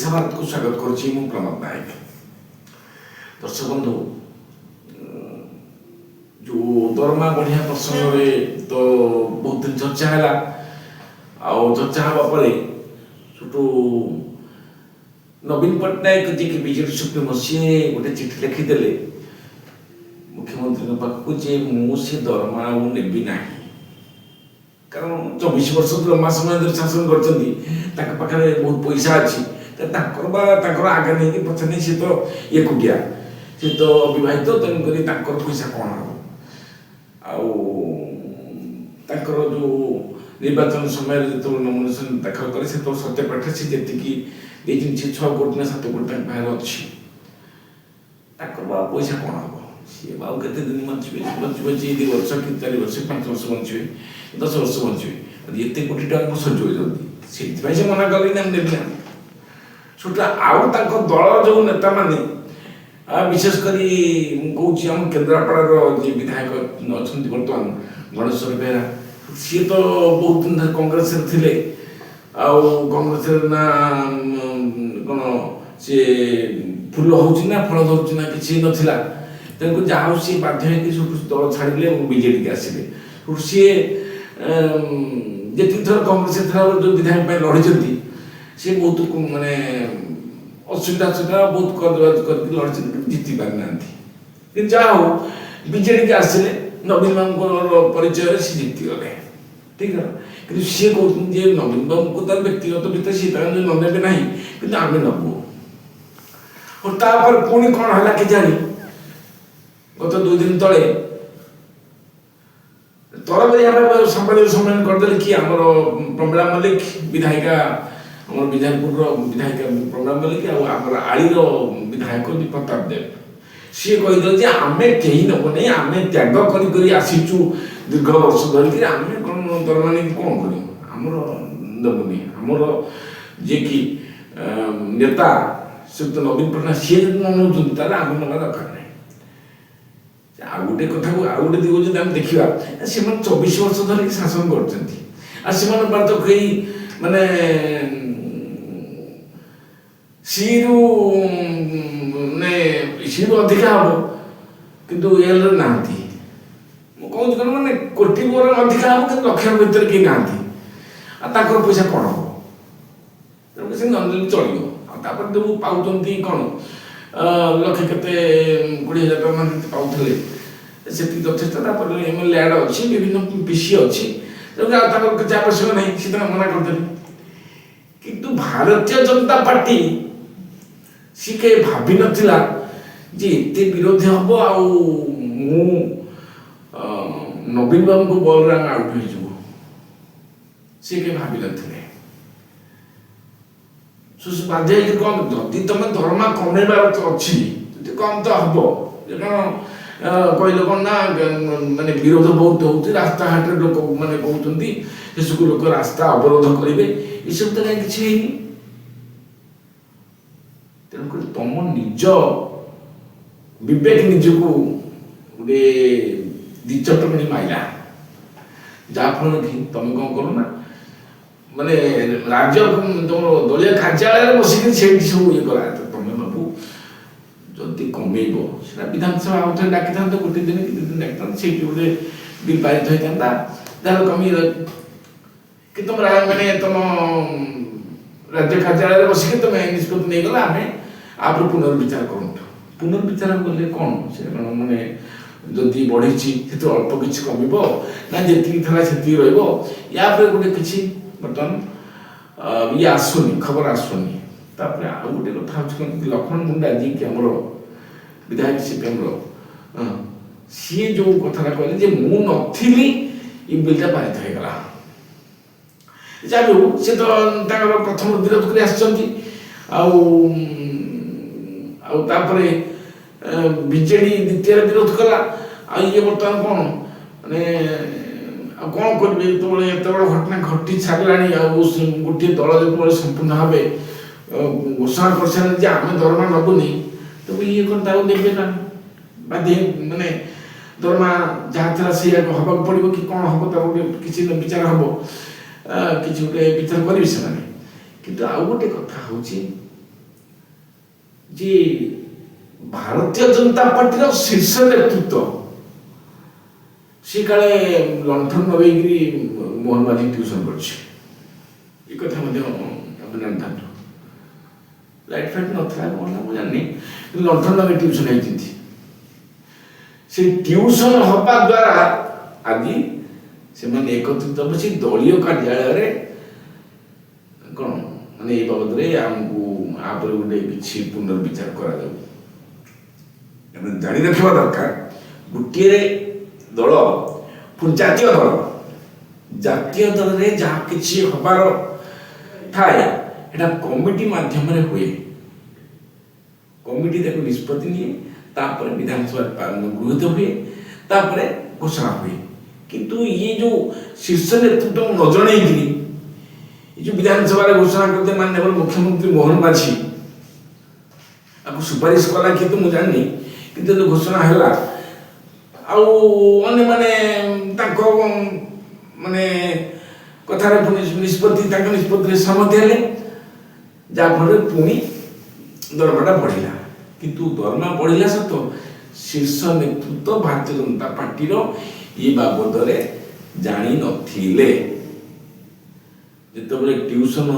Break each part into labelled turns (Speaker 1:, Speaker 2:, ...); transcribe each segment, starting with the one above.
Speaker 1: ଓଡ଼ିଶା ଭାରତକୁ ସ୍ୱାଗତ କରୁଛି ମୁଁ ପ୍ରମୋଦ ନାୟକ। ଦର୍ଶକ ବନ୍ଧୁ, ଯେଉଁ ଦରମା ବଢ଼ିଆ ପ୍ରସଙ୍ଗରେ ତ ବହୁତ ଦିନ ଚର୍ଚ୍ଚା ହେଲା। ଆଉ ଚର୍ଚ୍ଚା ହେବା ପରେ ସେଠୁ ନବୀନ ପଟ୍ଟନାୟକ ଯିଏକି ବିଜେଡି ସୁପ୍ରିମୋ ସିଏ ଗୋଟେ ଚିଠି ଲେଖିଦେଲେ ମୁଖ୍ୟମନ୍ତ୍ରୀଙ୍କ ପାଖକୁ ଯେ ମୁଁ ସେ ଦରମା ଆଉ ନେବି ନାହିଁ। କାରଣ 24 ବର୍ଷ ଦରମା ସମୟ ଧରି ଶାସନ କରିଛନ୍ତି, ତାଙ୍କ ପାଖରେ ବହୁତ ପଇସା ଅଛି। ତାଙ୍କର ଆଗା ନେଇକି ପଛ ନେଇ ସେ ତ ଏକୁଟିଆ, ସେ ତ ଅବିବାହିତ, ତେଣୁକରି ତାଙ୍କର ପଇସା କ'ଣ ହେବ। ଆଉ ତାଙ୍କର ଯେଉଁ ନିର୍ବାଚନ ସମୟରେ ଯେତେବେଳେ ନମିନେସନ୍ ଦାଖଲ କଲେ ସେତେବେଳେ ସତ୍ୟପାଠରେ ସେ ଯେତିକି ଦେଇଛନ୍ତି 6 କୋଟି ନା 7 କୋଟି ତାଙ୍କ ପାଖରେ ଅଛି। ତାଙ୍କର ଆଉ ପଇସା କ'ଣ ହେବ, ସିଏ ଆଉ କେତେ ଦିନ ବଞ୍ଚିବେ? 2 ବର୍ଷ କି 4 ବର୍ଷ 5 ବର୍ଷ ବଞ୍ଚିବେ, 10 ବର୍ଷ ବଞ୍ଚିବେ। ଏତେ କୋଟି ଟଙ୍କା ସରିଯିବ ଜଲ୍ଦି, ସେଇଥିପାଇଁ ସେ ମନା କଲେ ନା ନେବି ନା। ସେଟା ଆଉ ତାଙ୍କ ଦଳର ଯେଉଁ ନେତାମାନେ, ବିଶେଷ କରି ମୁଁ କହୁଛି ଆମ କେନ୍ଦ୍ରାପଡ଼ାର ଯିଏ ବିଧାୟକ ଅଛନ୍ତି ବର୍ତ୍ତମାନ ଗଣେଶ୍ୱର ବେହେରା, ସିଏ ତ ବହୁତ ଦିନ ଧରି କଂଗ୍ରେସରେ ଥିଲେ। ଆଉ କଂଗ୍ରେସରେ ନା କ'ଣ ସିଏ ଫୁଲ ହେଉଛି ନା ଫଳ ଧରୁଛି ନା କିଛି ନଥିଲା। ତେଣୁକରି ଯାହା ହଉ ସିଏ ବାଧ୍ୟ ହେଇକି ସେଠୁ ଦଳ ଛାଡ଼ିଲେ ଏବଂ ବିଜେଡ଼ିକି ଆସିଲେ। ସେଠୁ ସିଏ ଯେତିକି ଥର କଂଗ୍ରେସରେ ଥିଲାବେଳେ ଯେଉଁ ବିଧାୟକ ପାଇଁ ଲଢ଼ିଛନ୍ତି, ସିଏ ବହୁତ ମାନେ ଅସୁବିଧା ବହୁତ କରିକି ଲଢ଼ିଛନ୍ତି, କିନ୍ତୁ ଜିତି ପାରିନାହାନ୍ତି। କିନ୍ତୁ ଯାହା ହଉ ବିଜେଡ଼ିକି ଆସିଲେ, ନବୀନ ବାବୁଙ୍କର ପରିଚୟରେ ସେ ଜିତିଗଲେ। ଠିକ୍ ହେଲା। କିନ୍ତୁ ସିଏ କହୁଛନ୍ତି ଯେ ନବୀନ ବାବୁଙ୍କୁ ତାର ବ୍ୟକ୍ତିଗତ ଭିତରେ ସିଏ ତାଙ୍କର ନ ନେବେ ନାହିଁ, କିନ୍ତୁ ଆମେ ନେବୁ। ତାପରେ ପୁଣି କ'ଣ ହେଲା କେଜାଣି, ଗତ 2 ଦିନ ତଳେ ତରବରିଆ ଭାବେ ସାମ୍ବାଦିକ ସମ୍ମିଳନୀ କରିଦେଲେ କି ଆମର ପ୍ରମିଳା ମଲ୍ଲିକ ବିଧାୟିକା, ଆମର ବିଧାନପୁରର ବିଧାୟିକା ପ୍ରମିଳା ମଲ୍ଲିକ, ଆଉ ଆମର ଆଳିର ବିଧାୟକ ପ୍ରତାପ ଦେବ, ସିଏ କହିଦେଲେ ଯେ ଆମେ କେହି ନେବୁନି, ଆମେ ତ୍ୟାଗ କରି ଆସିଛୁ ଦୀର୍ଘ ବର୍ଷ ଧରିକି, ଆମେ କ'ଣ ଦରମା ନେଇକି କ'ଣ କରିବୁ, ଆମର ନେବୁନି। ଆମର ଯିଏକି ନେତା ଶ୍ରୀଯୁକ୍ତ ନବୀନ ପଟ୍ଟନାୟକ, ସିଏ ଯଦି ନ ନେଉଛନ୍ତି ତାହେଲେ ଆମେ ନେବା ଦରକାର ନାହିଁ। ଆଉ ଗୋଟେ କଥାକୁ ଆଉ ଗୋଟେ ଦିଗ ଯଦି ଆମେ ଦେଖିବା, ସେମାନେ 24 ବର୍ଷ ଧରିକି ଶାସନ କରୁଛନ୍ତି। ଆଉ ସେମାନେ ତ କେହି ମାନେ ସିରୁ ଅଧିକା ହବ, କିନ୍ତୁ ଏଲରେ ନାହାନ୍ତି। ମୁଁ କହୁଛି କ'ଣ ମାନେ କୋଟି ବର ଅଧିକା ହବ, କିନ୍ତୁ ଲକ୍ଷ ଭିତରେ କେହି ନାହାନ୍ତି। ଆଉ ତାଙ୍କର ପଇସା କ'ଣ ହବ? ତେଣୁ ସେ ନଦେଲେ ଚଳିବ। ଆଉ ତାପରେ ଯେଉଁ ପାଉଛନ୍ତି କ'ଣ ଲକ୍ଷେ କେତେ 20,000 ଟଙ୍କା ଯେମିତି ପାଉଥିଲେ, ସେତିକି ଯଥେଷ୍ଟ। ତାପରେ MLA ଆଡ଼ ଅଛି, ବିଭିନ୍ନ PC ଅଛି, ତେଣୁ ଆଉ ତାଙ୍କର କିଛି ଆବଶ୍ୟକ ନାହିଁ, ସେ ତାଙ୍କ ମନା କରିଦେଲେ। କିନ୍ତୁ ଭାରତୀୟ ଜନତା ପାର୍ଟି ସିଏ କେହି ଭାବିନଥିଲା ଯେ ଏତେ ବିରୋଧୀ ହବ, ଆଉ ମୁଁ ନବୀନ ବାବୁଙ୍କୁ ବଲରେ ଆମେ ଆଉଟ୍ ହେଇଯିବୁ, ସିଏ କେହି ଭାବିନଥିଲେ। ବାଧ୍ୟ ହେଇକି କ'ଣ, ଯଦି ତମେ ଦରମା କମେଇବାର ଅଛି, ଯଦି କମ୍ ତ ହବ। କାରଣ କହିଲେ କ'ଣ ନା ମାନେ ବିରୋଧ ବହୁତ ହେଉଛି, ରାସ୍ତାଘାଟରେ ଲୋକ ମାନେ କହୁଛନ୍ତି ସେସବୁ ଲୋକ ରାସ୍ତା ଅବରୋଧ କରିବେ, ଏସବୁ ତ କାହିଁ କିଛି ହେଇନି। ତେଣୁକରି ତମ ନିଜ ବିବେକ ନିଜକୁ ଗୋଟେ ଦିଚଟକଣି ମାଇଲା, ଯାହାଫଳରେ କି ତମେ କ'ଣ କଲ ନା, ମାନେ ରାଜ୍ୟ ତମର ଦଳୀୟ କାର୍ଯ୍ୟାଳୟରେ ବସିକି ସେଇଠି ସବୁ ଇଏ କରା। ତମେ ବାବୁ ଯଦି କମେଇବ, ସେଟା ବିଧାନସଭା ଆଉ ଥରେ ଡାକିଥାନ୍ତ, 1 ଦିନ କି 2 ଦିନ ଡାକିଥାନ୍ତ, ସେଇଠି ଗୋଟେ ବିଲ୍ ପାରିତ ହେଇଥାନ୍ତା ଯାହାର କମେଇ। କି ତମ ମାନେ ତମ ରାଜ୍ୟ କାର୍ଯ୍ୟାଳୟରେ ବସିକି ତମେ ନିଷ୍ପତ୍ତି ନେଇଗଲା, ଆମେ ଆପରେ ପୁନର୍ବିଚାର କରନ୍ତୁ। ପୁନର୍ବିଚାର କଲେ କ'ଣ, ସେ କ'ଣ ମାନେ ଯଦି ବଢ଼ିଛି ସେଥିରେ ଅଳ୍ପ କିଛି କମିବ ନା ଯେତିକି ଥିଲା ସେତିକି ରହିବ? ୟା ପରେ ଗୋଟେ କିଛି ବର୍ତ୍ତମାନ ଇଏ ଆସୁନି, ଖବର ଆସୁନି। ତାପରେ ଆଉ ଗୋଟେ କଥା ହେଉଛି କ'ଣ, ଲକ୍ଷ୍ମଣ ମୁଣ୍ଡା ଯିଏକି ଆମର ବିଧାୟକ CPMର, ସିଏ ଯେଉଁ କଥାଟା କହିଲେ ଯେ ମୁଁ ନଥିଲି ଏ ବିଲ୍ଟା ପାରିତ ହେଇଗଲା। ଯାହା ବି ହଉ, ସେ ତ ତାଙ୍କର ପ୍ରଥମରୁ ବିରୋଧ କରି ଆସିଛନ୍ତି। ଆଉ ତାପରେ ବିଜେଡ଼ି ଦ୍ୱିତୀୟରେ ବିରୋଧ କଲା। ଆଉ ଇଏ ବର୍ତ୍ତମାନ କ'ଣ ମାନେ ଆଉ କ'ଣ କରିବେ? ଯେତେବେଳେ ଏତେ ବଡ଼ ଘଟଣା ଘଟି ସାରିଲାଣି, ଆଉ ଗୋଟିଏ ଦଳ ଯେତେବେଳେ ସମ୍ପୂର୍ଣ୍ଣ ଭାବେ ଘୋଷଣା କରିସାରିଲେ ଯେ ଆମେ ଦରମା ନେବୁନି, ତେଣୁ ଇଏ କ'ଣ ତାକୁ ନେବେ ନା ବାଧ୍ୟ, ମାନେ ଦରମା ଯାହା ଥିଲା ସେଇଆ ହେବାକୁ ପଡ଼ିବ କି କ'ଣ ହେବ, ତାକୁ କିଛି ବିଚାର ହେବ, କିଛି ଗୋଟେ ବିଚାର କରିବେ ସେମାନେ। କିନ୍ତୁ ଆଉ ଗୋଟେ କଥା ହେଉଛି ଯେ ଭାରତୀୟ ଜନତା ପାର୍ଟିର ଶୀର୍ଷ ନେତୃତ୍ୱ ସେ କାଳେ ଲଣ୍ଠନ ଲଗେଇକିରି ମୋହନ ମାଝୀ ଟ୍ୟୁସନ୍ କରୁଛି, ଏ କଥା ମଧ୍ୟ ଆମେ ଜାଣିଥାନ୍ତୁ। ଲାଇଟ୍ ଫାଇଟ୍ ନଥିଲା କ'ଣ ମୁଁ ଜାଣିନି, କିନ୍ତୁ ଲଣ୍ଠନ ଲଗେଇ ଟ୍ୟୁସନ୍ ହେଇଛନ୍ତି। ସେ ଟ୍ୟୁସନ୍ ହେବା ଦ୍ୱାରା ଆଜି ସେମାନେ ଏକତ୍ରିତ ବସି ଦଳୀୟ କାର୍ଯ୍ୟାଳୟରେ କ'ଣ ମାନେ ଏଇ ବାବଦରେ ଆମକୁ ଆପରେ ଗୋଟେ କିଛି ପୁନର୍ବିଚାର କରାଯାଉ। ଆମେ ଜାଣି ରଖିବା ଦରକାର, ଗୋଟିଏ ଦଳ ପୁଣି ଜାତୀୟ ଦଳ, ଜାତୀୟ ଦଳରେ ଯାହା କିଛି ହବାର ଥାଏ ଏଇଟା କମିଟି ମାଧ୍ୟମରେ ହୁଏ। କମିଟି ତାକୁ ନିଷ୍ପତ୍ତି ନିଏ, ତାପରେ ବିଧାନସଭା ଗୃହୀତ ହୁଏ, ତାପରେ ଘୋଷଣା ହୁଏ। କିନ୍ତୁ ଇଏ ଯେଉଁ ଶୀର୍ଷ ନେତୃତ୍ୱ ନ ଜଣେଇକିରି ଏ ଯେଉଁ ବିଧାନସଭାରେ ଘୋଷଣା କରିଥିଲେ ମାନ୍ୟବର ମୁଖ୍ୟମନ୍ତ୍ରୀ ମୋହନ ମାଝୀ ଆକୁ ସୁପାରିଶ କଲା କିଏ ତ ମୁଁ ଜାଣିନି, କିନ୍ତୁ ଘୋଷଣା ହେଲା ଆଉ ଅନ୍ୟମାନେ ତାଙ୍କ ମାନେ କଥାରେ ପୁଣି ନିଷ୍ପତ୍ତି ତାଙ୍କ ନିଷ୍ପତ୍ତିରେ ସହମତି ହେଲେ, ଯାହାଫଳରେ ପୁଣି ଦରମାଟା ବଢ଼ିଲା। କିନ୍ତୁ ଦରମା ବଢ଼ିଲା ସତ ଶୀର୍ଷ ନେତୃତ୍ୱ ଭାରତୀୟ ଜନତା ପାର୍ଟିର ଏ ବାବଦରେ ଜାଣିନଥିଲେ। ଯେତେବେଳେ ଟ୍ୟୁସନ୍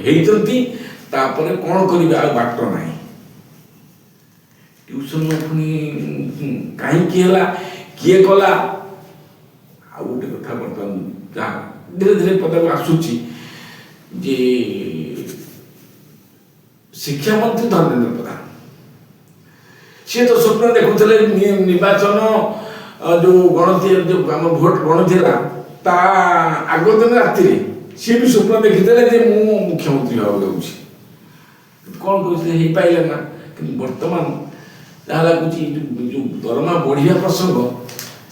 Speaker 1: ହେଇଛନ୍ତି ତାପରେ କ'ଣ କରିବେ ଆଉ ବାଟ ନାହିଁ। ଟ୍ୟୁସନ୍ ପୁଣି କାହିଁକି ହେଲା, କିଏ କଲା, ଆଉ ଗୋଟେ କଥା ବର୍ତ୍ତମାନ ଯାହା ଧୀରେ ଧୀରେ ପଦାକୁ ଆସୁଛି ଯେ ଶିକ୍ଷାମନ୍ତ୍ରୀ ଧର୍ମେନ୍ଦ୍ର ପ୍ରଧାନ ସିଏ ତ ସ୍ୱପ୍ନ ଦେଖୁଥିଲେ ନିର୍ବାଚନ ଯେଉଁ ଗଣତି ଯେଉଁ ଆମ ଭୋଟ ଗଣତି ହେଲା ତା ଆଗ ଦିନ ରାତିରେ ସିଏ ବି ସ୍ୱପ୍ନ ଦେଖିଥିଲେ ଯେ ମୁଁ ମୁଖ୍ୟମନ୍ତ୍ରୀ ହେବାକୁ ଯାଉଛି। କ'ଣ କରୁଥିଲେ, ହେଇପାରିଲା ନା। କିନ୍ତୁ ବର୍ତ୍ତମାନ ଯାହା ଲାଗୁଛି ଯେଉଁ ଦରମା ବଢ଼ିବା ପ୍ରସଙ୍ଗ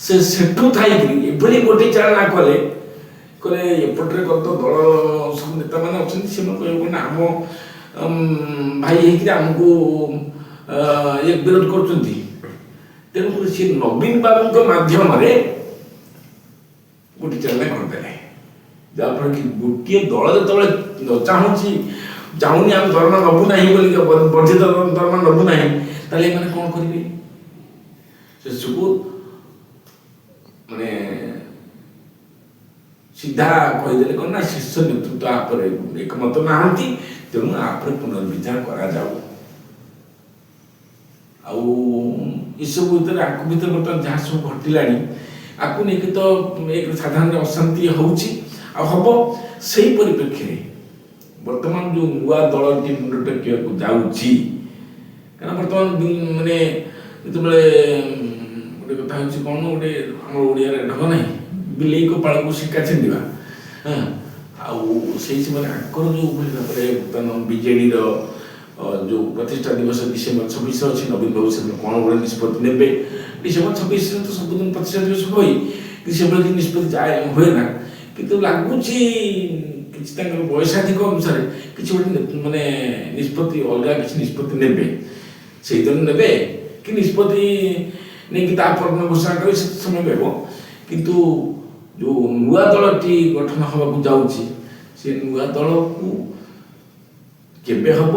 Speaker 1: ସେ ସେଠୁ ଥାଇକିରି ଏଭଳି ଗୋଟିଏ ଚାଳନା କଲେ ଏପଟରେ ତ ଦଳ ସବୁ ନେତାମାନେ ଅଛନ୍ତି, ସେମାନେ କହିବେ ନା ଆମ ଭାଇ ହେଇକିରି ଆମକୁ ବିରୋଧ କରୁଛନ୍ତି। ତେଣୁକରି ସେ ନବୀନ ବାବୁଙ୍କ ମାଧ୍ୟମରେ ଗୋଟିଏ ଚାଳନା କରିଦେଲେ, ଯାହାଫଳରେ କି ଗୋଟିଏ ଦଳ ଯେତେବେଳେ ଚାହୁଁନି ଆମେ ଦରମା ନେବୁ ନାହିଁ ବୋଲି ବର୍ଦ୍ଧିତ ଦରମା ନେବୁ ନାହିଁ, ତାହେଲେ ଏମାନେ କ'ଣ କରିବେ? ସେସବୁ ମାନେ ସିଧା କହିଦେଲେ କ'ଣ ନା ଶୀର୍ଷ ନେତୃତ୍ୱ ଆପରେ ଏକମତ ନାହାନ୍ତି, ତେଣୁ ଆପରେ ପୁନର୍ବିଚାର କରାଯାଉ। ଆଉ ଏସବୁ ଭିତରେ ଆକୁ ଭିତରେ ବର୍ତ୍ତମାନ ଯାହା ସବୁ ଘଟିଲାଣି ଆକୁ ନେଇକି ତ ସାଧାରଣ ଅଶାନ୍ତି ହେଉଛି ଆଉ ହେବ। ସେଇ ପରିପ୍ରେକ୍ଷୀରେ ବର୍ତ୍ତମାନ ଯେଉଁ ନୂଆ ଦଳଟି ମୁଣ୍ଡ ଟେକିବାକୁ ଯାଉଛି, କାରଣ ବର୍ତ୍ତମାନ ମାନେ ଯେତେବେଳେ ଗୋଟେ କଥା ହେଉଛି କ'ଣ ଗୋଟେ ଆମର ଓଡ଼ିଆରେ ଢଙ୍ଗ ନାହିଁ, ବିଲେଇ କପାଳକୁ ଶିକା ଛିଣ୍ଡିବା। ଆଉ ସେଇ ସେମାନେ ଆଙ୍କର ଯେଉଁଭଳି ଭାବରେ ବର୍ତ୍ତମାନ ବିଜେଡ଼ିର ଯେଉଁ ପ୍ରତିଷ୍ଠା ଦିବସ ଡିସେମ୍ବର 26 ଅଛି, ନବୀନ ବାବୁ ସେମାନେ କ'ଣ ଗୋଟେ ନିଷ୍ପତ୍ତି ନେବେ। ଡିସେମ୍ବର 26ରେ ତ ସବୁଦିନ ପ୍ରତିଷ୍ଠା ଦିବସ ହୁଏ, କିନ୍ତୁ ସେଭଳି କିଛି ନିଷ୍ପତ୍ତି ହୁଏ ନା। କିନ୍ତୁ ଲାଗୁଛି କିଛି ତାଙ୍କର ବୈସାଧିକ ଅନୁସାରେ କିଛି ଗୋଟେ ମାନେ ନିଷ୍ପତ୍ତି ଅଲଗା କିଛି ନିଷ୍ପତ୍ତି ନେବେ, ସେଇଦିନ ନେବେ କି ନିଷ୍ପତ୍ତି ନେଇକି ତା ପରଦିନ ଘୋଷଣା କରିବେ, ସେ ସମୟ ହେବ। କିନ୍ତୁ ଯେଉଁ ନୂଆ ଦଳଟି ଗଠନ ହେବାକୁ ଯାଉଛି ସେ ନୂଆ ଦଳକୁ କେବେ ହେବ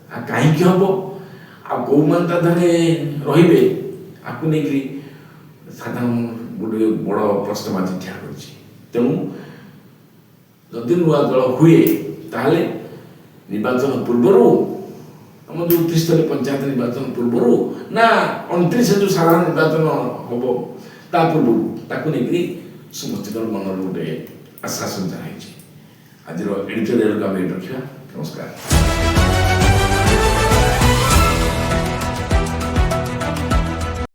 Speaker 1: ଆଉ କାହିଁକି ହେବ ଆଉ କେଉଁମାନେ ତା ଦେହରେ ରହିବେ, ଆକୁ ନେଇକରି ସାଧାରଣ ଗୋଟେ ବଡ଼ ପ୍ରଶ୍ନବାଚୀ ଠିଆ କରୁଛି। ତେଣୁ ଯଦି ନୂଆ ଦଳ ହୁଏ ତାହେଲେ ନିର୍ବାଚନ ପୂର୍ବରୁ ଆମ ଯେଉଁ 39 ପଞ୍ଚାୟତ ନିର୍ବାଚନ ପୂର୍ବରୁ ନା 29 ଯେଉଁ ସାଧାରଣ ନିର୍ବାଚନ ହେବ ତା ପୂର୍ବରୁ, ତାକୁ ନେଇକରି ସମସ୍ତଙ୍କର ମନର ଗୋଟେ ଆଶା ସଞ୍ଚାର ହେଇଛି। ଆଜିର ଏଡିଟୋରିଆଲକୁ ଆମେ ଏଇଠି ରଖିବା। ନମସ୍କାର।